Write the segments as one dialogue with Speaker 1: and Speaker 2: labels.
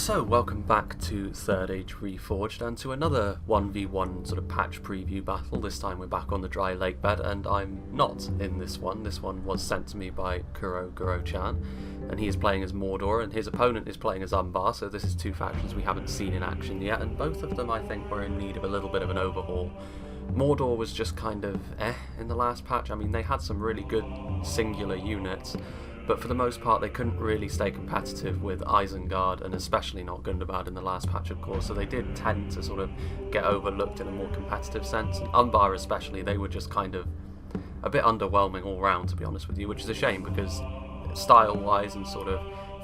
Speaker 1: So, welcome back to Third Age Reforged and to another 1v1 sort of patch preview battle. This time we're back on the dry lake bed and I'm not in this one. This one was sent to me by Guro-chan and he is playing as Mordor and his opponent is playing as Umbar, so this is two factions we haven't seen in action yet, and both of them I think were in need of a little bit of an overhaul. Mordor was just kind of in the last patch. I mean, they had some really good singular units, but for the most part they couldn't really stay competitive with Isengard, and especially not Gundabad in the last patch, of course, so they did tend to sort of get overlooked in a more competitive sense. And Umbar especially, they were just kind of a bit underwhelming all round, to be honest with you, which is a shame because style-wise and sort of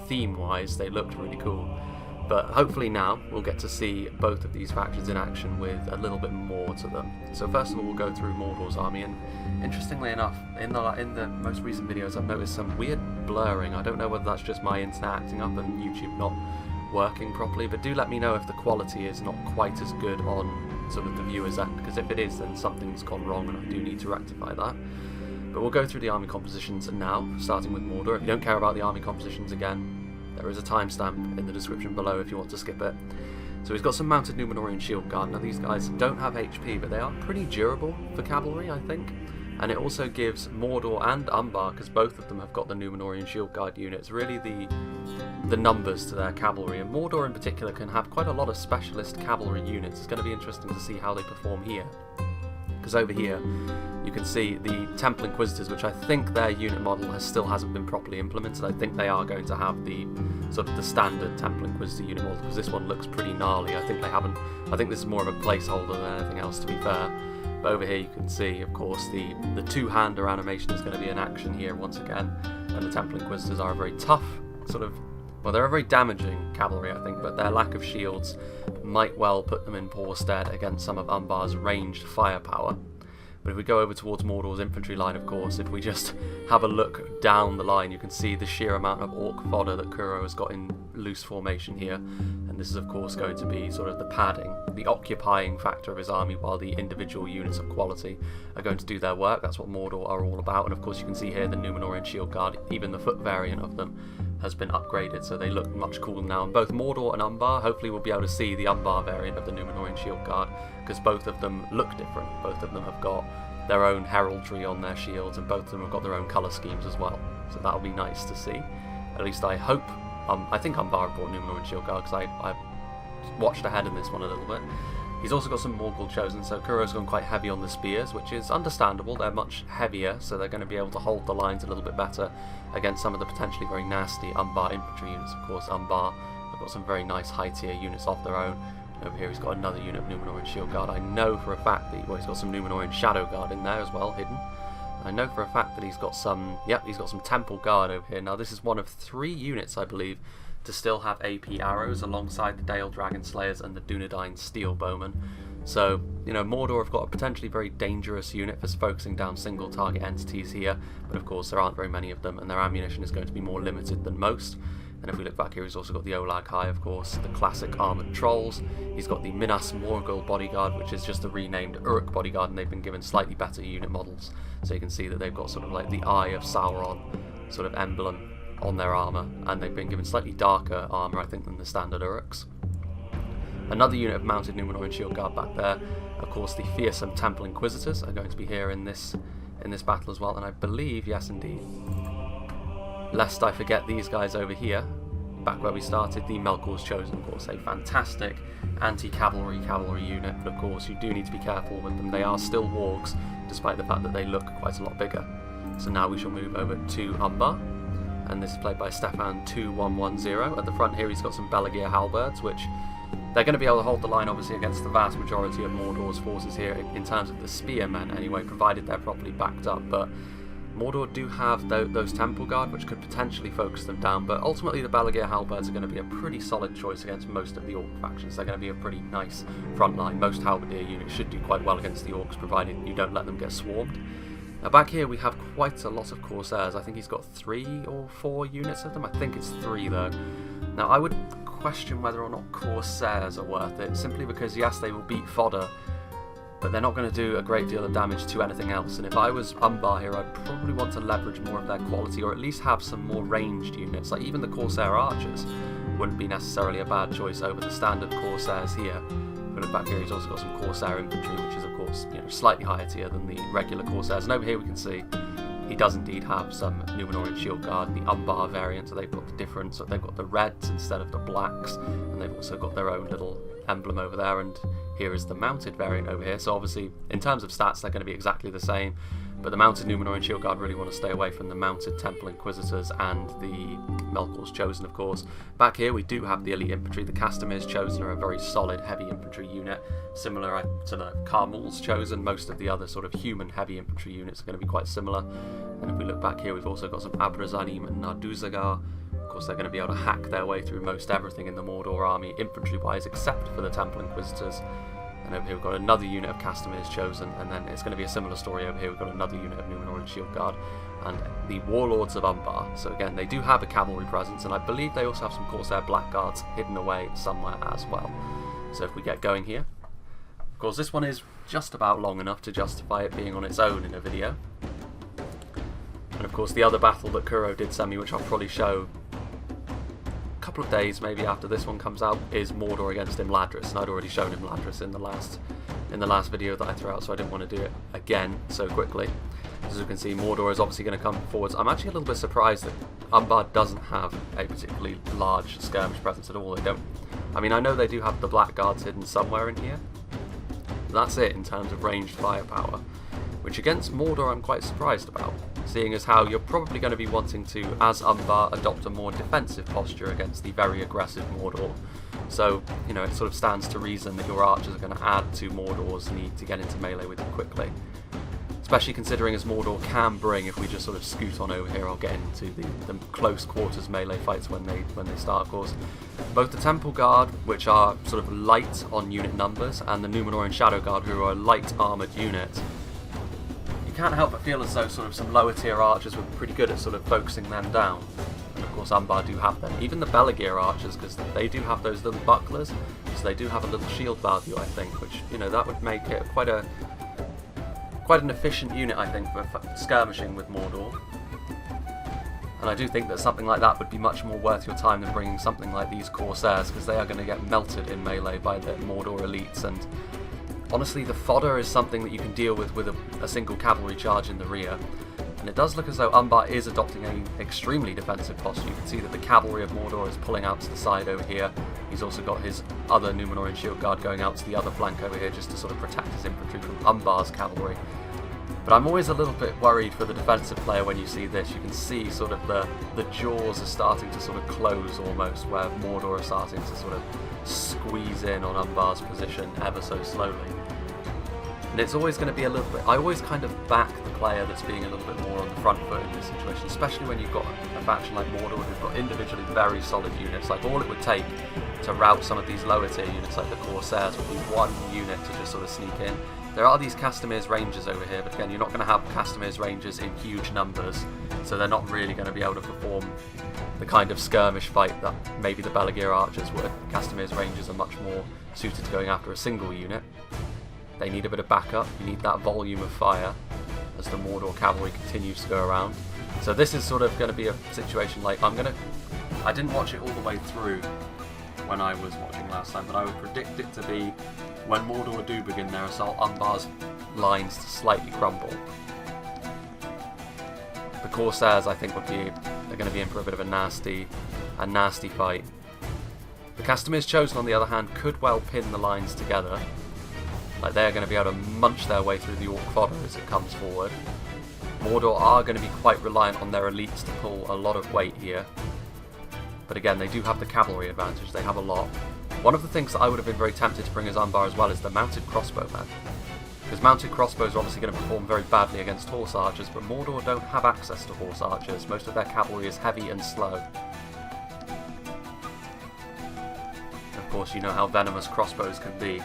Speaker 1: theme-wise they looked really cool. But hopefully now we'll get to see both of these factions in action with a little bit more to them. So first of all, we'll go through Mordor's army, and interestingly enough, in the most recent videos I've noticed some weird blurring. I don't know whether that's just my internet acting up and YouTube not working properly, but do let me know if the quality is not quite as good on sort of the viewer's end, because if it is, then something's gone wrong and I do need to rectify that. But we'll go through the army compositions now, starting with Mordor. If you don't care about the army compositions again, there is a timestamp in the description below if you want to skip it. So he's got some mounted Númenórean shield guard. Now these guys don't have HP, but they are pretty durable for cavalry, I think. And it also gives Mordor and Umbar, because both of them have got the Númenórean shield guard units, really the numbers to their cavalry. And Mordor in particular can have quite a lot of specialist cavalry units. It's going to be interesting to see how they perform here. Because over here you can see the Temple Inquisitors, which I think their unit model still hasn't been properly implemented. I think they are going to have the sort of the standard Temple Inquisitor unit model, because this one looks pretty gnarly. I think this is more of a placeholder than anything else, to be fair. But over here you can see, of course, the two-hander animation is going to be in action here once again, and the Temple Inquisitors are a very tough sort of, well, they're a very damaging cavalry, I think, but their lack of shields might well put them in poor stead against some of Umbar's ranged firepower. But if we go over towards Mordor's infantry line, of course, if we just have a look down the line, you can see the sheer amount of orc fodder that Guro has got in loose formation here. And this is, of course, going to be sort of the padding, the occupying factor of his army, while the individual units of quality are going to do their work. That's what Mordor are all about. And of course, you can see here the Númenórean shield guard, even the foot variant of them, has been upgraded, so they look much cooler now. And both Mordor and Umbar, hopefully we'll be able to see the Umbar variant of the Númenórean shield guard, because both of them look different. Both of them have got their own heraldry on their shields, and both of them have got their own colour schemes as well. So that'll be nice to see. At least I hope. I think Umbar brought Númenórean shield guard, because I watched ahead in this one a little bit. He's also got some Morgul chosen, so Kuro's gone quite heavy on the spears, which is understandable. They're much heavier, so they're going to be able to hold the lines a little bit better against some of the potentially very nasty Umbar infantry units. Of course, Umbar have got some very nice high-tier units of their own. Over here he's got another unit of Númenórean shield guard. I know for a fact that he's got some Númenórean shadow guard in there as well, hidden. I know for a fact that he's got some, he's got some temple guard over here. Now this is one of 3 units, I believe, to still have AP arrows alongside the Dale Dragon Slayers and the Dunedain Steel Bowmen. So, you know, Mordor have got a potentially very dangerous unit for focusing down single target entities here, but of course there aren't very many of them and their ammunition is going to be more limited than most. And if we look back here, he's also got the Olag High, of course, the classic armoured trolls. He's got the Minas Morgul bodyguard, which is just the renamed Uruk bodyguard, and they've been given slightly better unit models. So you can see that they've got sort of like the Eye of Sauron sort of emblem on their armour, and they've been given slightly darker armour, I think, than the standard Uruks. Another unit of mounted Númenórean shield guard back there. Of course, the fearsome Temple Inquisitors are going to be here in this battle as well, and I believe, yes indeed, lest I forget these guys over here, back where we started, the Melkor's Chosen, of course, a fantastic anti-cavalry cavalry unit, but of course you do need to be careful with them. They are still wargs, despite the fact that they look quite a lot bigger. So now we shall move over to Umbar, and this is played by Stefan 2110. At the front here he's got some Belagir halberds, which they're going to be able to hold the line obviously against the vast majority of Mordor's forces here, in terms of the spearmen anyway, provided they're properly backed up. But Mordor do have those Temple Guard, which could potentially focus them down, but ultimately the Belagir halberds are going to be a pretty solid choice against most of the Orc factions. They're going to be a pretty nice front line. Most halberdier units should do quite well against the Orcs, provided you don't let them get swarmed. Now back here we have quite a lot of Corsairs. I think he's got 3 or 4 units of them. I think it's 3 though. Now I would question whether or not Corsairs are worth it, simply because yes, they will beat fodder, but they're not going to do a great deal of damage to anything else. And if I was Umbar here, I'd probably want to leverage more of their quality, or at least have some more ranged units, like even the Corsair archers. wouldn't be necessarily a bad choice over the standard Corsairs here. If we look back here, he's also got some Corsair infantry, which is of course, you know, slightly higher tier than the regular Corsairs. And over here we can see he does indeed have some Numenorean Shield Guard, the Umbar variant, so they've got the difference, so they've got the reds instead of the blacks, and they've also got their own little emblem over there, and here is the mounted variant over here. So obviously, in terms of stats, they're going to be exactly the same, but the mounted Numenorean Shield Guard really want to stay away from the mounted Temple Inquisitors and the Melkor's Chosen, of course. Back here, we do have the elite infantry. The Castamir's Chosen are a very solid heavy infantry unit, similar to the Carmel's Chosen. Most of the other sort of human heavy infantry units are going to be quite similar. And if we look back here, we've also got some Abrazanim and Narduzagar. Of course, they're going to be able to hack their way through most everything in the Mordor army, infantry-wise, except for the Temple Inquisitors. And over here we've got another unit of Castamir's Chosen, and then it's going to be a similar story over here. We've got another unit of Numenorean Shield Guard, and the Warlords of Umbar. So again, they do have a cavalry presence, and I believe they also have some Corsair Blackguards hidden away somewhere as well. So if we get going here, of course this one is just about long enough to justify it being on its own in a video. And of course the other battle that Kuro did send me, which I'll probably show a couple of days maybe after this one comes out, is Mordor against Imladris, and I'd already shown Imladris in the last video that I threw out, so I didn't want to do it again so quickly. As you can see, Mordor is obviously going to come forwards. I'm actually a little bit surprised that Umbar doesn't have a particularly large skirmish presence at all. They don't. I mean, I know they do have the Blackguards hidden somewhere in here. That's it in terms of ranged firepower, which against Mordor I'm quite surprised about, seeing as how you're probably going to be wanting to, as Umbar, adopt a more defensive posture against the very aggressive Mordor. So, you know, it sort of stands to reason that your archers are going to add to Mordor's need to get into melee with them quickly. Especially considering as Mordor can bring, if we just sort of scoot on over here, I'll get into the close quarters melee fights when they start, of course. Both the Temple Guard, which are sort of light on unit numbers, and the Numenorean Shadow Guard, who are a light armoured unit. You can't help but feel as though sort of some lower tier archers would be pretty good at sort of focusing them down. And of course Umbar do have them. Even the Belagir archers, because they do have those little bucklers, so they do have a little shield value, I think, which, you know, that would make it quite an efficient unit, I think, for skirmishing with Mordor. And I do think that something like that would be much more worth your time than bringing something like these Corsairs, because they are going to get melted in melee by the Mordor elites, and honestly the fodder is something that you can deal with a single cavalry charge in the rear. And it does look as though Umbar is adopting an extremely defensive posture. You can see that the cavalry of Mordor is pulling out to the side over here. He's also got his other Numenorean Shield Guard going out to the other flank over here just to sort of protect his infantry from Umbar's cavalry. But I'm always a little bit worried for the defensive player when you see this. You can see sort of the jaws are starting to sort of close almost, where Mordor are starting to sort of squeeze in on Umbar's position ever so slowly. And it's always going to be a little bit, I always kind of back the player that's being a little bit more on the front foot in this situation, especially when you've got a faction like Mordor who've got individually very solid units. Like, all it would take to rout some of these lower tier units like the Corsairs would be one unit to just sort of sneak in. There are these Castamir's Rangers over here, but again, you're not going to have Castamir's Rangers in huge numbers, so they're not really going to be able to perform the kind of skirmish fight that maybe the Belagir archers would. Castamir's Rangers are much more suited to going after a single unit. They need a bit of backup, you need that volume of fire as the Mordor cavalry continues to go around. So this is sort of going to be a situation like, I didn't watch it all the way through when I was watching last time, but I would predict it to be when Mordor do begin their assault, Umbar's lines to slightly crumble. The Corsairs, I think, they're going to be in for a bit of a nasty fight. The Castamir's Chosen, on the other hand, could well pin the lines together. Like, they're going to be able to munch their way through the Orc fodder as it comes forward. Mordor are going to be quite reliant on their elites to pull a lot of weight here. But again, they do have the cavalry advantage, they have a lot. One of the things that I would have been very tempted to bring as Umbar as well is the mounted crossbowmen. Because mounted crossbows are obviously going to perform very badly against horse archers, but Mordor don't have access to horse archers. Most of their cavalry is heavy and slow. Of course, you know how venomous crossbows can be.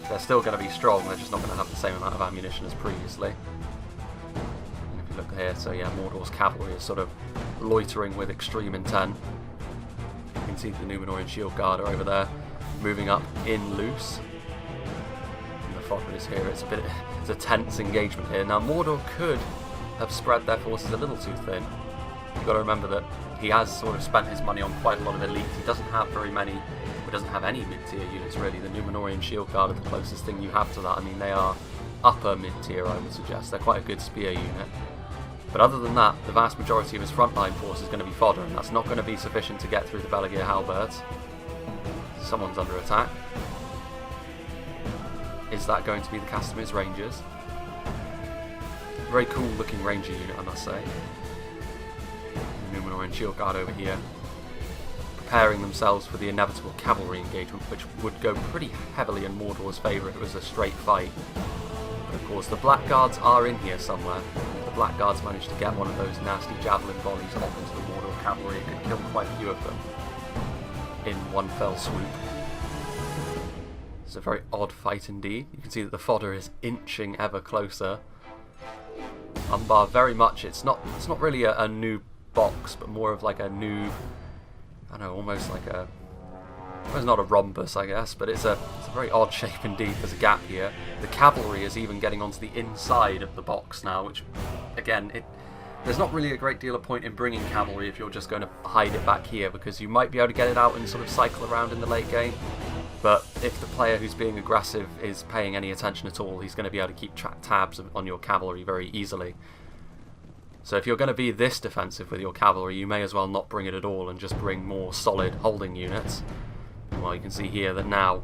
Speaker 1: They're still going to be strong, they're just not going to have the same amount of ammunition as previously. And if you look here, so yeah, Mordor's cavalry is sort of loitering with extreme intent. You can see the Numenorean Shield Guard are over there, moving up in loose. And the fodder is here, it's a tense engagement here. Now Mordor could have spread their forces a little too thin. You've got to remember that he has sort of spent his money on quite a lot of elites. He doesn't have very many, or doesn't have any mid-tier units really. The Numenorian Shield Guard are the closest thing you have to that. I mean, they are upper mid-tier, I would suggest. They're quite a good spear unit. But other than that, the vast majority of his frontline force is going to be fodder, and that's not going to be sufficient to get through the Belagear halberds. Someone's under attack. Is that going to be the Castamir's Rangers? Very cool looking ranger unit, I must say. Numenorian Shield Guard over here, preparing themselves for the inevitable cavalry engagement, which would go pretty heavily in Mordor's favour if it was a straight fight. But of course, the Blackguards are in here somewhere. The Blackguards managed to get one of those nasty javelin volleys off into the Mordor cavalry and could kill quite a few of them in one fell swoop. It's a very odd fight indeed. You can see that the fodder is inching ever closer. Umbar very much, it's not really a new box, but more of like a new, I don't know, almost like a, well, it's not a rhombus I guess, but it's a very odd shape indeed. There's a gap here. The cavalry is even getting onto the inside of the box now, which again, there's not really a great deal of point in bringing cavalry if you're just going to hide it back here, because you might be able to get it out and sort of cycle around in the late game. But if the player who's being aggressive is paying any attention at all, he's going to be able to keep tabs on your cavalry very easily. So if you're going to be this defensive with your cavalry, you may as well not bring it at all and just bring more solid holding units. Well, you can see here that now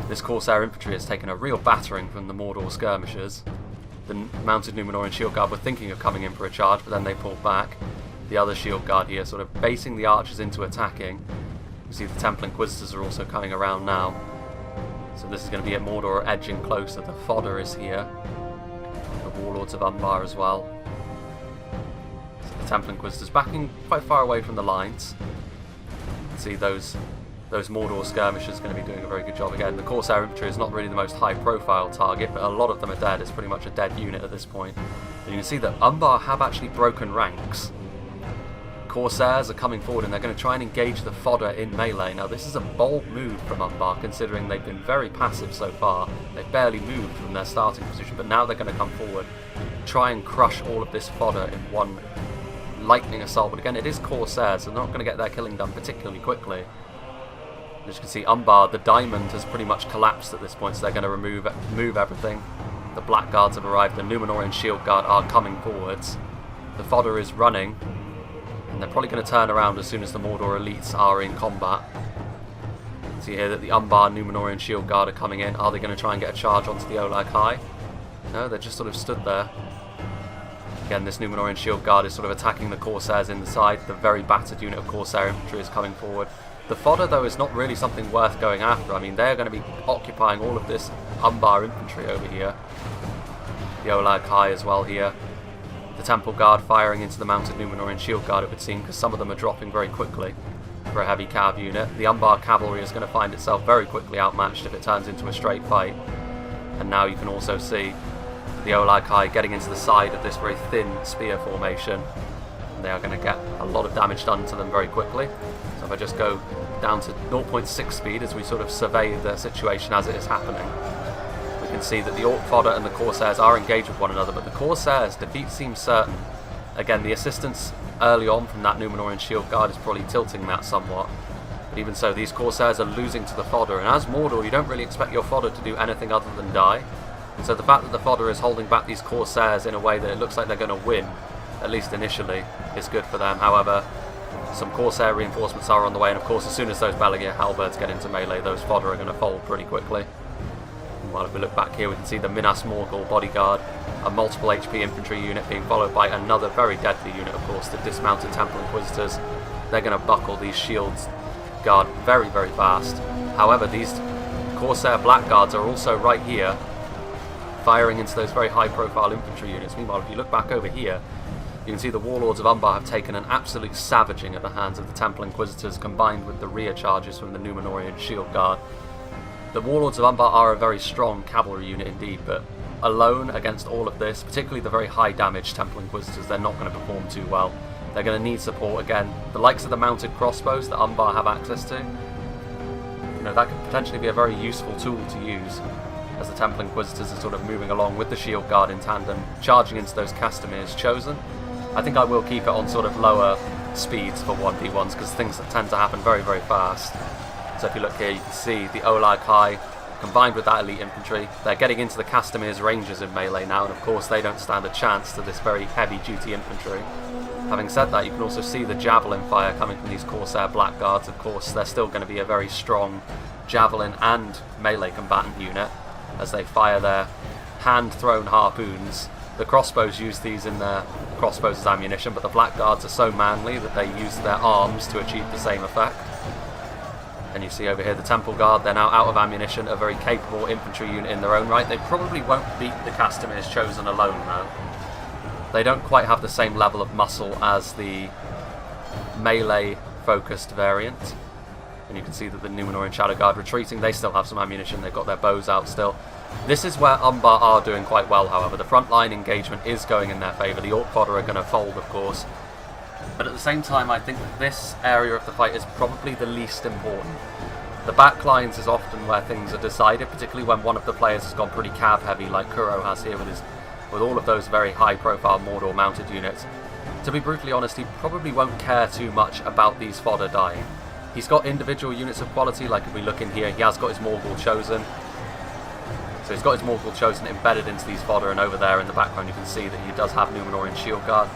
Speaker 1: this Corsair infantry has taken a real battering from the Mordor skirmishers. The mounted Numenorian Shield Guard were thinking of coming in for a charge, but then they pulled back. The other Shield Guard here sort of basing the archers into attacking. You see the Temple Inquisitors are also coming around now. So this is going to be a Mordor edging closer. The fodder is here. The Warlords of Umbar as well. So the Temple Inquisitors backing quite far away from the lines. You can see those Mordor skirmishers going to be doing a very good job again. The Corsair infantry is not really the most high profile target, but a lot of them are dead. It's pretty much a dead unit at this point. And you can see that Umbar have actually broken ranks. Corsairs are coming forward and they're going to try and engage the fodder in melee. Now this is a bold move from Umbar, considering they've been very passive so far. They've barely moved from their starting position, but now they're going to come forward, try and crush all of this fodder in one lightning assault. But again, it is Corsairs, so they're not going to get their killing done particularly quickly. As you can see, Umbar, the diamond has pretty much collapsed at this point, so they're going to move everything. The Blackguards have arrived, the Numenorian Shield Guard are coming forwards. The fodder is running. And they're probably going to turn around as soon as the Mordor elites are in combat. See here that the Umbar Numenorian Shield Guard are coming in. Are they going to try and get a charge onto the Olag High? No, they're just sort of stood there. Again, this Numenorian Shield Guard is sort of attacking the Corsairs in the side. The very battered unit of Corsair infantry is coming forward. The fodder, though, is not really something worth going after. I mean, they're going to be occupying all of this Umbar infantry over here. The Olag High as well here. The Temple Guard firing into the mounted Numenorian Shield Guard, it would seem, because some of them are dropping very quickly for a heavy cav unit. The Umbar cavalry is going to find itself very quickly outmatched if it turns into a straight fight. And now you can also see the Olag High getting into the side of this very thin spear formation. And they are going to get a lot of damage done to them very quickly. So if I just go down to 0.6 speed as we sort of survey the situation as it is happening, you can see that the Orc fodder and the Corsairs are engaged with one another, but the Corsairs' defeat seems certain. Again, the assistance early on from that Numenorian Shield Guard is probably tilting that somewhat. But even so, these Corsairs are losing to the fodder, and as Mordor, you don't really expect your fodder to do anything other than die. And so the fact that the fodder is holding back these Corsairs in a way that it looks like they're going to win, at least initially, is good for them. However, some Corsair reinforcements are on the way, and of course, as soon as those Belagear halberds get into melee, those fodder are going to fold pretty quickly. Well, if we look back here, we can see the Minas Morgul bodyguard, a multiple HP infantry unit being followed by another very deadly unit, of course, the dismounted Temple Inquisitors. They're going to buckle these shields guard very, very fast. However, these Corsair Blackguards are also right here, firing into those very high-profile infantry units. Meanwhile, if you look back over here, you can see the Warlords of Umbar have taken an absolute savaging at the hands of the Temple Inquisitors, combined with the rear charges from the Numenorian Shield Guard. The Warlords of Umbar are a very strong cavalry unit indeed, but alone against all of this, particularly the very high damage Temple Inquisitors, they're not going to perform too well. They're going to need support again. The likes of the mounted crossbows that Umbar have access to, you know, that could potentially be a very useful tool to use as the Temple Inquisitors are sort of moving along with the Shield Guard in tandem, charging into those Castamir's Chosen. I think I will keep it on sort of lower speeds for 1v1s because things tend to happen very, very fast. So if you look here, you can see the Olag High combined with that elite infantry. They're getting into the Castamir's Rangers in melee now, and of course they don't stand a chance to this very heavy-duty infantry. Having said that, you can also see the javelin fire coming from these Corsair Blackguards. Of course, they're still going to be a very strong javelin and melee combatant unit as they fire their hand-thrown harpoons. The crossbows use these in their crossbows as ammunition, but the Blackguards are so manly that they use their arms to achieve the same effect. And you see over here the Temple Guard, they're now out of ammunition, a very capable infantry unit in their own right. They probably won't beat the Castamir's Chosen alone though. They don't quite have the same level of muscle as the melee-focused variant. And you can see that the Númenórean Shadow Guard retreating, they still have some ammunition, they've got their bows out still. This is where Umbar are doing quite well, however. The frontline engagement is going in their favour. The Orc fodder are going to fold, of course. But at the same time, I think that this area of the fight is probably the least important. The backlines is often where things are decided, particularly when one of the players has gone pretty cav heavy, like Kuro has here with all of those very high-profile Mordor mounted units. To be brutally honest, he probably won't care too much about these fodder dying. He's got individual units of quality, like if we look in here, he has got his Morgul Chosen. So he's got his Morgul Chosen embedded into these fodder, and over there in the background you can see that he does have Númenórean Shield Guard.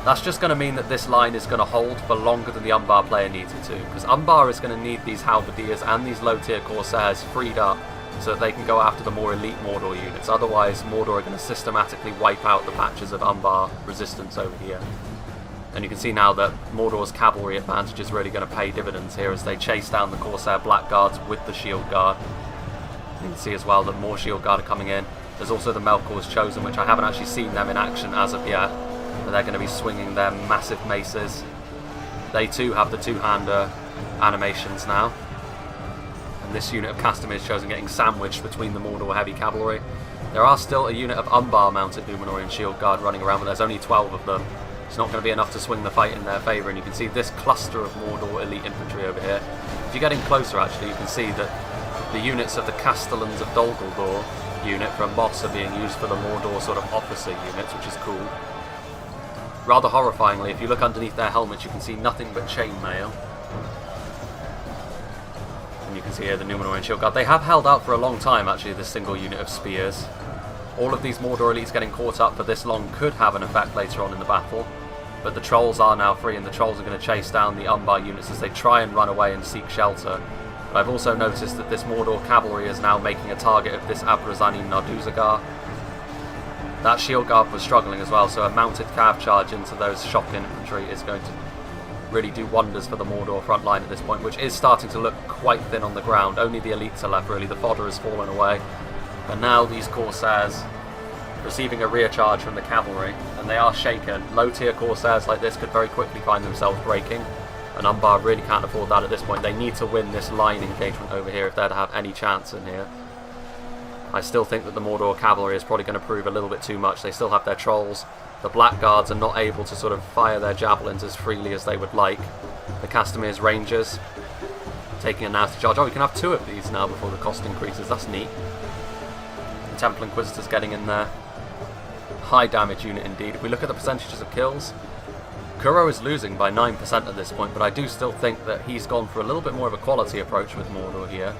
Speaker 1: That's just going to mean that this line is going to hold for longer than the Umbar player needs it to, because Umbar is going to need these Halberdiers and these low-tier Corsairs freed up so that they can go after the more elite Mordor units. Otherwise, Mordor are going to systematically wipe out the patches of Umbar resistance over here. And you can see now that Mordor's cavalry advantage is really going to pay dividends here as they chase down the Corsair Blackguards with the Shield Guard. You can see as well that more Shield Guard are coming in. There's also the Melkor's Chosen, which I haven't actually seen them in action as of yet. But they're going to be swinging their massive maces. They too have the two-hander animations now. And this unit of Castamir's Chosen getting sandwiched between the Mordor heavy cavalry. There are still a unit of Umbar mounted Númenórean Shield Guard running around, but there's only 12 of them. It's not going to be enough to swing the fight in their favour, and you can see this cluster of Mordor elite infantry over here. If you get in closer actually, you can see that the units of the Castellans of Dol Guldur unit from Moss are being used for the Mordor sort of officer units, which is cool. Rather horrifyingly, if you look underneath their helmets, you can see nothing but chainmail. And you can see here the Númenórean Shield Guard. They have held out for a long time, actually, this single unit of spears. All of these Mordor elites getting caught up for this long could have an effect later on in the battle. But the Trolls are now free, and the Trolls are going to chase down the Umbar units as they try and run away and seek shelter. But I've also noticed that this Mordor cavalry is now making a target of this Abrazanim Narduzagar. That Shield Guard was struggling as well, so a mounted cav charge into those shock infantry is going to really do wonders for the Mordor front line at this point, which is starting to look quite thin on the ground. Only the elites are left, really. The fodder has fallen away. And now these Corsairs receiving a rear charge from the cavalry, and they are shaken. Low-tier Corsairs like this could very quickly find themselves breaking, and Umbar really can't afford that at this point. They need to win this line engagement over here if they're to have any chance in here. I still think that the Mordor cavalry is probably going to prove a little bit too much. They still have their trolls. The Blackguards are not able to sort of fire their javelins as freely as they would like. The Castamir's Rangers taking a nasty charge. Oh, we can have two of these now before the cost increases. That's neat. The Temple Inquisitors getting in there. High damage unit indeed. If we look at the percentages of kills, Kuro is losing by 9% at this point, but I do still think that he's gone for a little bit more of a quality approach with Mordor here.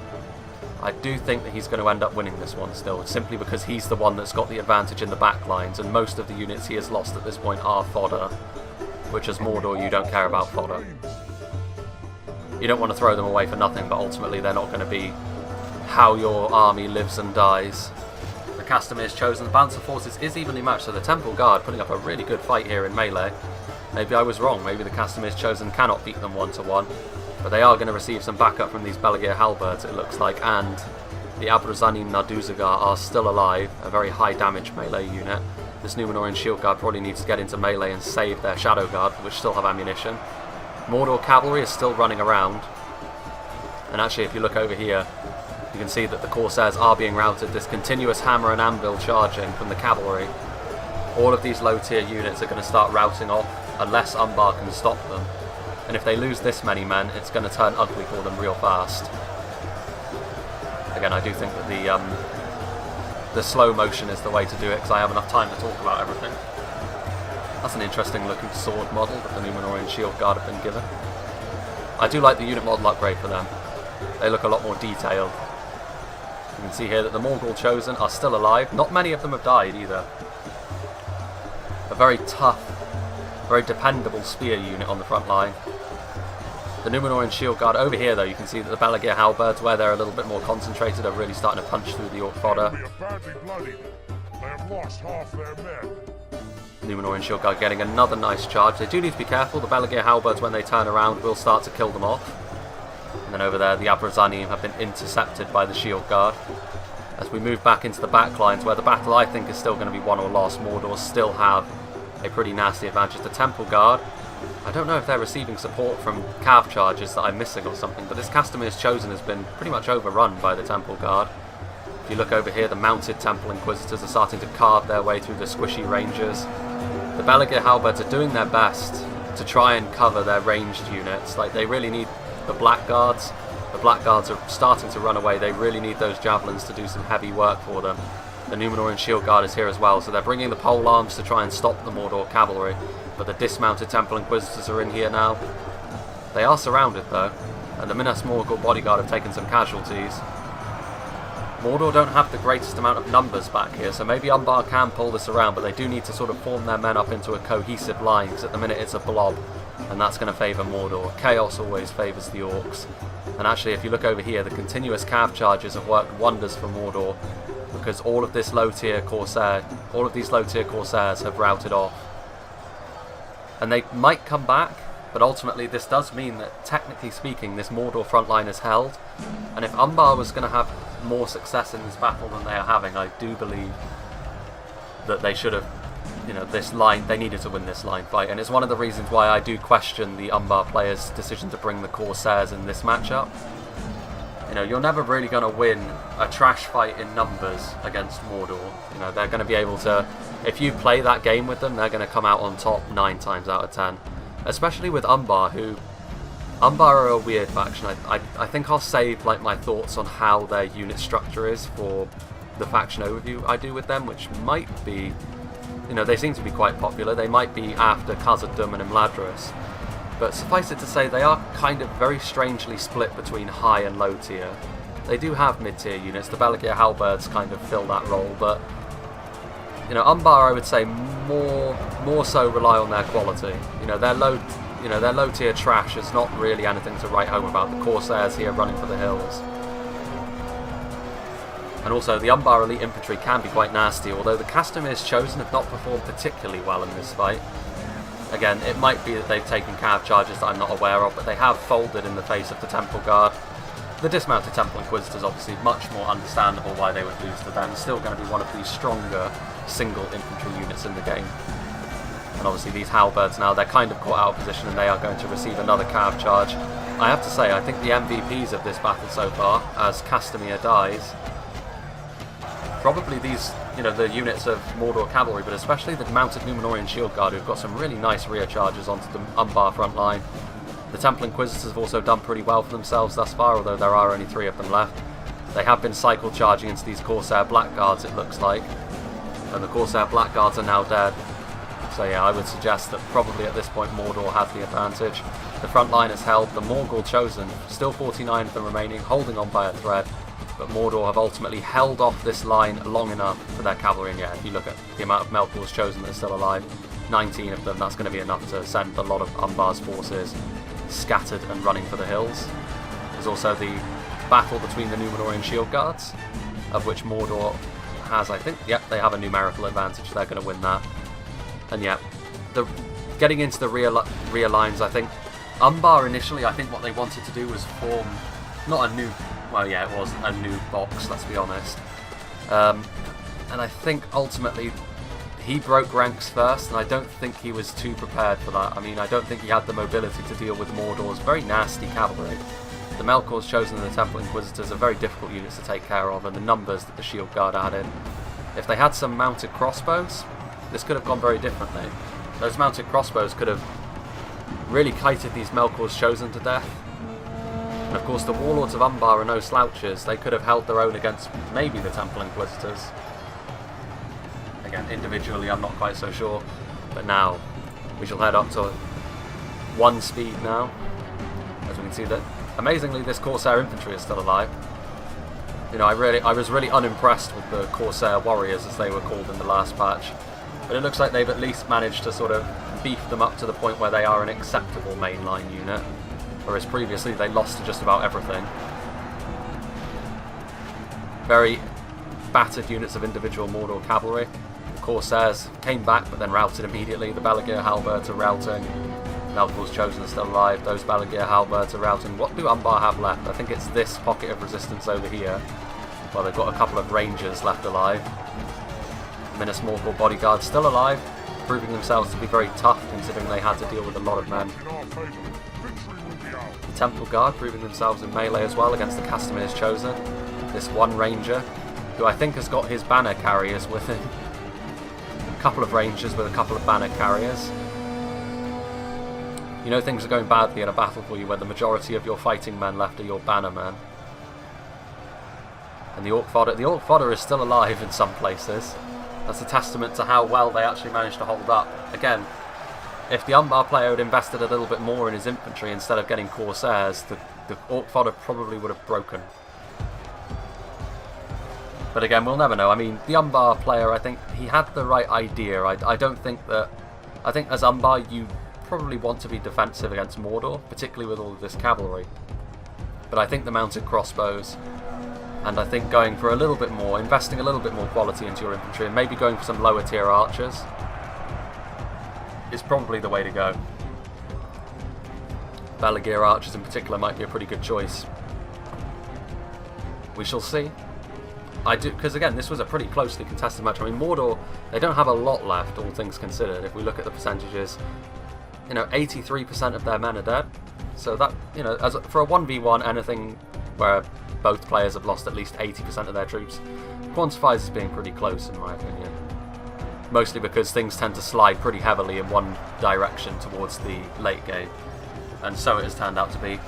Speaker 1: I do think that he's going to end up winning this one still, simply because he's the one that's got the advantage in the back lines, and most of the units he has lost at this point are fodder, which as Mordor you don't care about fodder. You don't want to throw them away for nothing, but ultimately they're not going to be how your army lives and dies. The Castamir's Chosen, the balance of forces is evenly matched, so the Temple Guard putting up a really good fight here in melee. Maybe I was wrong, maybe the Castamir's Chosen cannot beat them 1-1. But they are going to receive some backup from these Belagir Halberds, it looks like, and the Abrazanim Narduzagar are still alive, a very high damage melee unit. This Númenórean Shield Guard probably needs to get into melee and save their Shadow Guard, which still have ammunition. Mordor cavalry is still running around, and actually if you look over here, you can see that the Corsairs are being routed, this continuous hammer and anvil charging from the cavalry. All of these low tier units are going to start routing off unless Umbar can stop them. And if they lose this many men, it's going to turn ugly for them real fast. Again, I do think that the the slow motion is the way to do it because I have enough time to talk about everything. That's an interesting looking sword model that the Numenorian Shield Guard have been given. I do like the unit model upgrade for them. They look a lot more detailed. You can see here that the Morgul Chosen are still alive. Not many of them have died either. A very tough, very dependable spear unit on the front line. The Numenorian Shield Guard over here, though, you can see that the Balagir Halberds, where they're a little bit more concentrated, are really starting to punch through the Orc fodder. Numenorian Shield Guard getting another nice charge. They do need to be careful. The Balagir Halberds, when they turn around, will start to kill them off. And then over there, the Abrazanim have been intercepted by the Shield Guard. As we move back into the back lines, where the battle, I think, is still going to be won or lost, Mordor still have a pretty nasty advantage. The Temple Guard, I don't know if they're receiving support from cav charges that I'm missing or something, but this Castamir's Chosen has been pretty much overrun by the Temple Guard. If you look over here, the mounted Temple Inquisitors are starting to carve their way through the squishy Rangers. The Balagir Halberds are doing their best to try and cover their ranged units. Like, they really need the Blackguards. The Blackguards are starting to run away. They really need those Javelins to do some heavy work for them. The Numenorian Shield Guard is here as well, so they're bringing the pole arms to try and stop the Mordor cavalry. But the dismounted Temple Inquisitors are in here now. They are surrounded though, and the Minas Morgul bodyguard have taken some casualties. Mordor don't have the greatest amount of numbers back here, so maybe Umbar can pull this around, but they do need to sort of form their men up into a cohesive line, because at the minute it's a blob, and that's going to favour Mordor. Chaos always favours the Orcs. And actually, if you look over here, the continuous cav charges have worked wonders for Mordor, because all of these low-tier Corsairs have routed off. And they might come back, but ultimately this does mean that, technically speaking, this Mordor front line is held. And if Umbar was going to have more success in this battle than they are having, I do believe that they should have, this line, they needed to win this line fight. And it's one of the reasons why I do question the Umbar players' decision to bring the Corsairs in this matchup. You're never really going to win a trash fight in numbers against Mordor. They're going to be able to, if you play that game with them, they're going to come out on top 9 times out of 10. Especially with Umbar, Umbar are a weird faction. I think I'll save my thoughts on how their unit structure is for the faction overview I do with them, which might be, they seem to be quite popular. They might be after Khazad-dûm and Imladris. But suffice it to say, they are kind of very strangely split between high and low tier. They do have mid-tier units. The Balagir Halberds kind of fill that role, but Umbar, I would say, more so rely on their quality. Their low tier trash is not really anything to write home about. The Corsairs here running for the hills. And also, the Umbar elite infantry can be quite nasty, although the Castamir's Chosen have not performed particularly well in this fight. Again, it might be that they've taken cav charges that I'm not aware of, but they have folded in the face of the Temple Guard. The dismounted Temple Inquisitors, obviously, much more understandable why they would lose to them. Still going to be one of the stronger single infantry units in the game. And obviously these Halberds now, they're kind of caught out of position and they are going to receive another cav charge. I have to say, I think the MVPs of this battle so far, as Castamir dies, probably these, the units of Mordor cavalry, but especially the mounted Numenorian Shield Guard, who've got some really nice rear charges onto the Umbar front line. The Temple Inquisitors have also done pretty well for themselves thus far, although there are only 3 of them left. They have been cycle charging into these Corsair Blackguards, it looks like. And the Corsair Blackguards are now dead. So yeah, I would suggest that probably at this point Mordor has the advantage. The front line is held, the Morgul Chosen, still 49 of them remaining, holding on by a thread. But Mordor have ultimately held off this line long enough for their cavalry. And yeah, if you look at the amount of Melkor's Chosen that are still alive, 19 of them, that's going to be enough to send a lot of Umbar's forces scattered and running for the hills. There's also the battle between the Numenorian Shield Guards, of which Mordor has, I think, yep, they have a numerical advantage, they're going to win that. And yeah, getting into the rear lines, I think Umbar initially, I think what they wanted to do was form, not a new, well yeah, it was a new box, let's be honest. And I think ultimately he broke ranks first, and I don't think he was too prepared for that. I mean, I don't think he had the mobility to deal with Mordor's very nasty cavalry. The Melkor's Chosen and the Temple Inquisitors are very difficult units to take care of, and the numbers that the Shield Guard added. If they had some mounted crossbows, this could have gone very differently. Those mounted crossbows could have really kited these Melkor's Chosen to death. And of course the Warlords of Umbar are no slouches. They could have held their own against maybe the Temple Inquisitors. Again, individually I'm not quite so sure, but now we shall head up to 1 speed now, as we can see that amazingly this Corsair infantry is still alive. You know, I was really unimpressed with the Corsair warriors, as they were called in the last patch, but it looks like they've at least managed to sort of beef them up to the point where they are an acceptable mainline unit, whereas previously they lost to just about everything. Very battered units of individual Mordor cavalry. The Corsairs came back but then routed immediately. The Balagir Halberds are routing. Melkor's Chosen are still alive. Those Balagir Halberds are routing. What do Umbar have left? I think it's this pocket of resistance over here. Well, they've got a couple of Rangers left alive. Minas Morgul bodyguards still alive, proving themselves to be very tough considering they had to deal with a lot of men. The Temple Guard proving themselves in melee as well against the Castamir's Chosen. This one Ranger, who I think has got his banner carriers with him. A couple of Rangers with a couple of banner carriers. You know things are going badly in a battle for you when the majority of your fighting men left are your banner men. And the Orc Fodder is still alive in some places. That's a testament to how well they actually managed to hold up. Again, if the Umbar player had invested a little bit more in his infantry instead of getting Corsairs, the Orc Fodder probably would have broken. But again, we'll never know. I mean, the Umbar player, I think he had the right idea. I don't think that... I think as Umbar, you probably want to be defensive against Mordor, particularly with all of this cavalry. But I think the mounted crossbows, and I think going for a little bit more, investing a little bit more quality into your infantry, and maybe going for some lower tier archers, is probably the way to go. Balagir archers in particular might be a pretty good choice. We shall see. I do, because again, this was a pretty closely contested match. I mean, Mordor, they don't have a lot left, all things considered. If we look at the percentages, you know, 83% of their men are dead. So that, you know, for a 1v1, anything where both players have lost at least 80% of their troops quantifies as being pretty close, in my opinion. Mostly because things tend to slide pretty heavily in one direction towards the late game, and so it has turned out to be.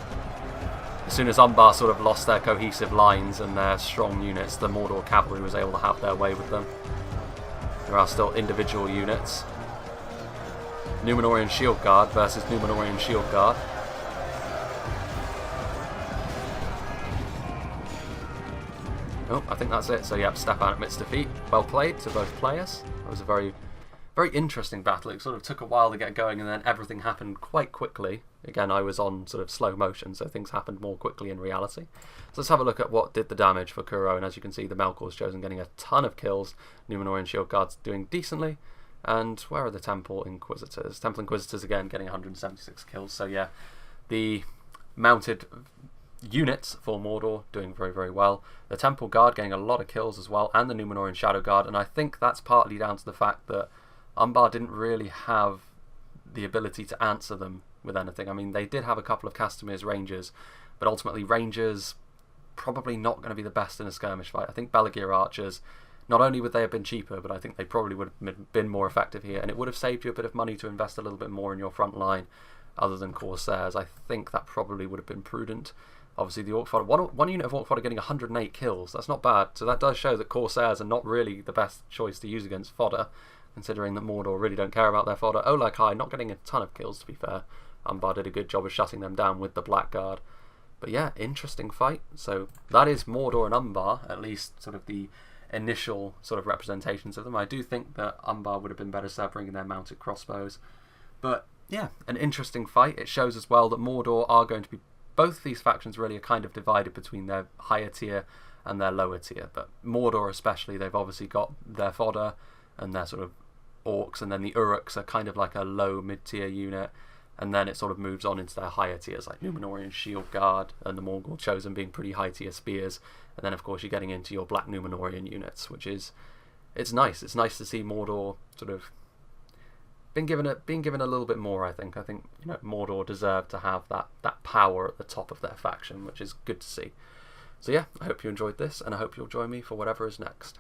Speaker 1: As soon as Umbar sort of lost their cohesive lines and their strong units, the Mordor cavalry was able to have their way with them. There are still individual units. Númenorian Shield Guard versus Númenorian Shield Guard. Oh, I think that's it. So yeah, Stefan admits defeat. Well played to both players. It was a very, very interesting battle. It sort of took a while to get going and then everything happened quite quickly. Again, I was on sort of slow motion, so things happened more quickly in reality. So let's have a look at what did the damage for Kuro, and as you can see, the Melkor's Chosen getting a ton of kills, Númenorian Shield Guards doing decently, and where are the Temple Inquisitors? Temple Inquisitors again getting 176 kills, so yeah, the mounted units for Mordor doing very, very well. The Temple Guard getting a lot of kills as well, and the Númenorian Shadow Guard, and I think that's partly down to the fact that Umbar didn't really have the ability to answer them with anything. I mean, they did have a couple of Castamir's Rangers, but ultimately Rangers probably not going to be the best in a skirmish fight. I think Balagir Archers, not only would they have been cheaper, but I think they probably would have been more effective here, and it would have saved you a bit of money to invest a little bit more in your front line other than Corsairs. I think that probably would have been prudent. Obviously, the Orc Fodder, one unit of Orc Fodder getting 108 kills, that's not bad, so that does show that Corsairs are not really the best choice to use against fodder, considering that Mordor really don't care about their fodder. Olakai not getting a ton of kills, to be fair. Umbar did a good job of shutting them down with the Blackguard. But yeah, interesting fight. So that is Mordor and Umbar, at least sort of the initial sort of representations of them. I do think that Umbar would have been better served bringing their mounted crossbows. But yeah, an interesting fight. It shows as well that Mordor are going to be... Both these factions really are kind of divided between their higher tier and their lower tier. But Mordor especially, they've obviously got their fodder and their sort of orcs, and then the Uruks are kind of like a low mid-tier unit. And then it sort of moves on into their higher tiers, like Númenorian Shield Guard and the Morgul Chosen being pretty high tier spears. And then, of course, you're getting into your Black Númenorian units, which is... It's nice. It's nice to see Mordor sort of being given a little bit more, I think. I think, you know, Mordor deserved to have that power at the top of their faction, which is good to see. So yeah, I hope you enjoyed this, and I hope you'll join me for whatever is next.